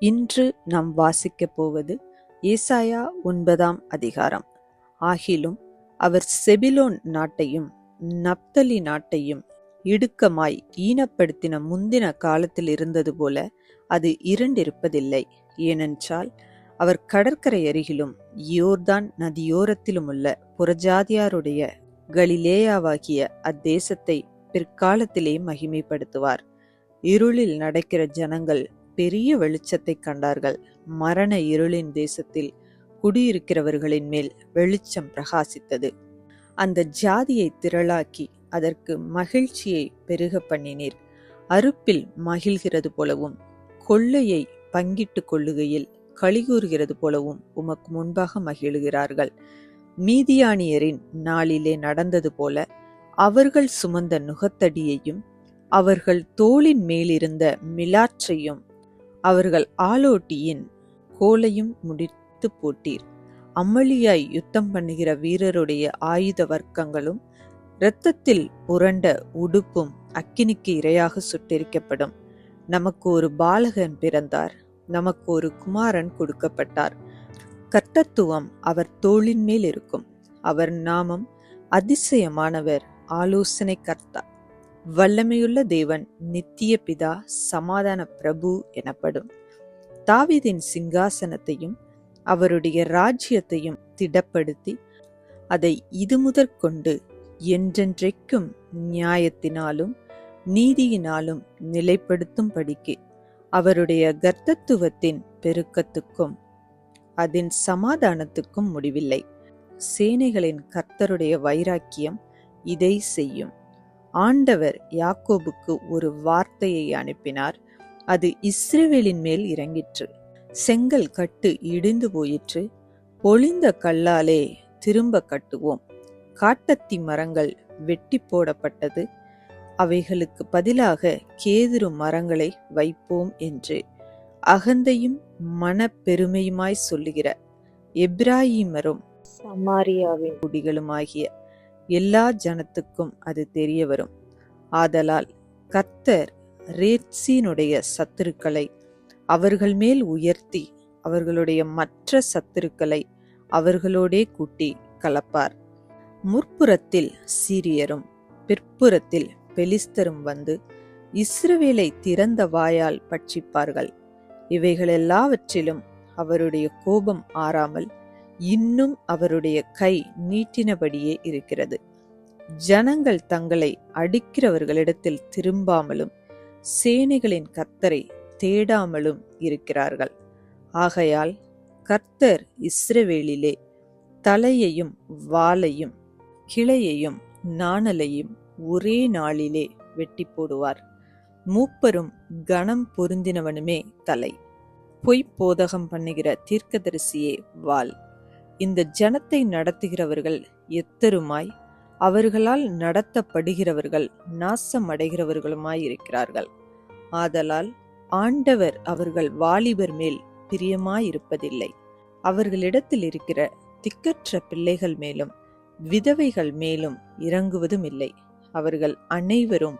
இன்று நாம் வாசிக்கப் போவது ஏசாயா 9ஆம் அதிகாரம். ஆகிலும் அவர் செபிலோன் நாட்டையும் நப்தலி நாட்டையும் இடுக்கமாய் ஈனப்படுத்தின முந்தின காலத்தில் இருந்தது போல அது இருண்டிருப்பதில்லை. ஏனென்றால் அவர் கடற்கரை அருகிலும் யோர்தான் நதியோரத்திலுமுள்ள புறஜாதியாருடைய கலிலேயாவாகிய அத்தேசத்தை பிற்காலத்திலே மகிமைப்படுத்துவார். இருளில் நடக்கிற ஜனங்கள் பெரிய வெளிச்சத்தை கண்டார்கள். மரண இருளின் தேசத்தில் குடியிருக்கிறவர்களின் மேல் வெளிச்சம் பிரகாசித்தது. அந்த ஜாதியை திரளாக்கி அதற்கு மகிழ்ச்சியை பெருக பண்ணினீர். அறுப்பில் மகிழ்கிறது போலவும் கொள்ளையை பங்கிட்டு கொள்ளுகையில் களிகூறுகிறது போலவும் உமக்கு முன்பாக மகிழுகிறார்கள். மீதியானியரின் நாளிலே நடந்தது போல அவர்கள் சுமந்த நுகத்தடியையும் அவர்கள் தோளின் மேலிருந்த மிலாற்றையும் அவர்கள் ஆலோட்டியின் கோலையும் முடித்து போட்டீர். அமளியாய் யுத்தம் பண்ணுகிற வீரருடைய ஆயுத வர்க்கங்களும் இரத்தத்தில் புரண்ட உடுப்பும் அக்கினிக்கு இரையாக சுட்டெரிக்கப்படும். நமக்கு ஒரு பாலகன் பிறந்தார், நமக்கு ஒரு குமாரன் கொடுக்கப்பட்டார். கர்த்தத்துவம் அவர் தோளின் மேல் இருக்கும். அவர் நாமம் அதிசயமானவர், ஆலோசனை கர்த்தா, வல்லமையுள்ள தேவன், நித்திய பிதா, சமாதான பிரபு எனப்படும். தாவீதின் சிங்காசனத்தையும் அவருடைய ராஜ்யத்தையும் திடப்படுத்தி அதை இது முதற்கொண்டு என்றென்றைக்கும் நியாயத்தினாலும் நீதியினாலும் நிலைப்படுத்தும்படிக்கு அவருடைய கர்த்தத்துவத்தின் பெருக்கத்துக்கும் அதன் சமாதானத்துக்கும் முடிவில்லை. சேனைகளின் கர்த்தருடைய வைராக்கியம் இதை செய்யும். ஆண்டவர் யாக்கோபுக்கு ஒரு வார்த்தையை அனுப்பினார், அது இஸ்ரவேலின் மேல் இறங்கிற்று. செங்கல் கட்டு இடிந்து போயிற்று, பொழிந்த கல்லாலே திரும்ப கட்டுவோம். காட்டத்தி மரங்கள் வெட்டி போடப்பட்டது, அவைகளுக்கு பதிலாக கேதுரு மரங்களை வைப்போம் என்று அகந்தையும் மனப்பெருமையுமாய் சொல்லுகிற எப்ராயிமரும் சமாரியாவின் குடிகளுமாகிய எல்லா ஜனத்துக்கும் அது தெரிய வரும். ஆதலால் கர்த்தர் ரேத்சீனுடைய சத்துருக்களை அவர்கள் மேல் உயர்த்தி அவர்களுடைய மற்ற சத்துருக்களை அவர்களோடே கூட்டி கலப்பார். முற்புறத்தில் சீரியரும் பிற்புறத்தில் பெலிஸ்தரும் வந்து இஸ்ரவேலை திறந்த வாயால் பட்சிப்பார்கள். இவைகளெல்லாவற்றிலும் அவருடைய கோபம் ஆறாமல் இன்னும் அவருடைய கை நீட்டினபடியே இருக்கிறது. ஜனங்கள் தங்களை அடிக்கிறவர்களிடத்தில் திரும்பாமலும் சேனைகளின் கர்த்தரை தேடாமலும் இருக்கிறார்கள். ஆகையால் கர்த்தர் இஸ்ரவேலிலே தலையையும் வாலையும் கிளையையும் நாணலையும் ஒரே நாளிலே வெட்டி போடுவார். மூப்பரும் கனம் பொருந்தினவனுமே தலை. பொய்ப்போதகம் பண்ணுகிற தீர்க்கதரிசியே வாள். இந்த ஜனத்தை நடத்துகிறவர்கள் எத்தருமாய் அவர்களால் நடத்தப்படுகிறவர்கள் நாசமடைகிறவர்களுமாய் இருக்கிறார்கள். ஆதலால் ஆண்டவர் அவர்கள் வாலிபர் மேல் பிரியமாயிருப்பதில்லை. அவர்களிடத்தில் இருக்கிற திக்கற்ற பிள்ளைகள் மேலும் விதவைகள் மேலும் இறங்குவதும் இல்லை. அவர்கள் அனைவரும்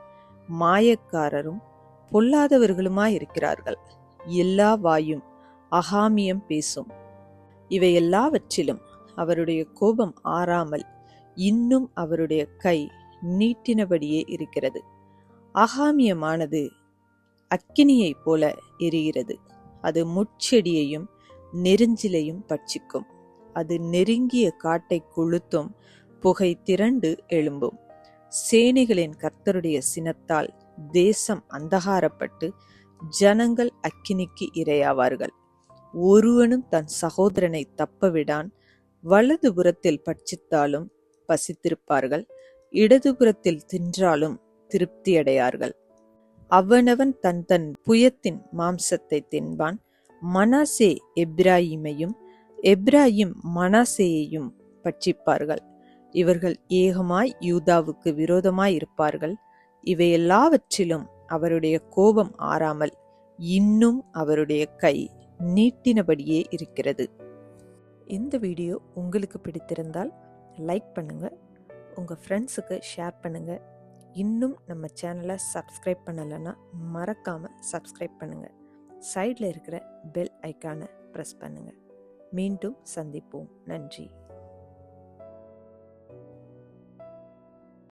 மாயக்காரரும் பொல்லாதவர்களுமாயிருக்கிறார்கள். எல்லா வாயும் அகாமியம் பேசும். இவை எல்லாவற்றிலும் அவருடைய கோபம் ஆறாமல் இன்னும் அவருடைய கை நீட்டினபடியே இருக்கிறது. அகாமியமானது அக்கினியைப் போல எரிகிறது. அது முட்செடியையும் நெருஞ்சிலையும் பட்சிக்கும். அது நெருங்கிய காட்டை கொளுத்தும், புகை திரண்டு எழும்பும். சேனைகளின் கர்த்தருடைய சினத்தால் தேசம் அந்தகாரப்பட்டு ஜனங்கள் அக்கினிக்கு இரையாவார்கள். ஒருவனும் தன் சகோதரனை தப்பவிடான். வலதுபுறத்தில் பட்சித்தாலும் பசித்திருப்பார்கள், இடதுபுறத்தில் தின்றாலும் திருப்தியடையார்கள். அவனவன் தன் தன் புயத்தின் மாம்சத்தை தின்பான். மனாசே எப்ராயிமையும் எப்ராயிம் மனாசேயையும் பட்சிப்பார்கள். இவர்கள் ஏகமாய் யூதாவுக்கு விரோதமாய் இருப்பார்கள். இவையெல்லாவற்றிலும் அவருடைய கோபம் ஆறாமல் இன்னும் அவருடைய கை நீட்டினபடியே இருக்கிறது. இந்த வீடியோ உங்களுக்கு பிடித்திருந்தால் லைக் பண்ணுங்க, உங்க ஃப்ரெண்ட்ஸுக்கு ஷேர் பண்ணுங்க. இன்னும் நம்ம சேனலை சப்ஸ்கிரைப் பண்ணலைன்னா மறக்காம சப்ஸ்கிரைப் பண்ணுங்க. சைடில் இருக்கிற பெல் ஐக்கானை ப்ரெஸ் பண்ணுங்கள். மீண்டும் சந்திப்போம். நன்றி.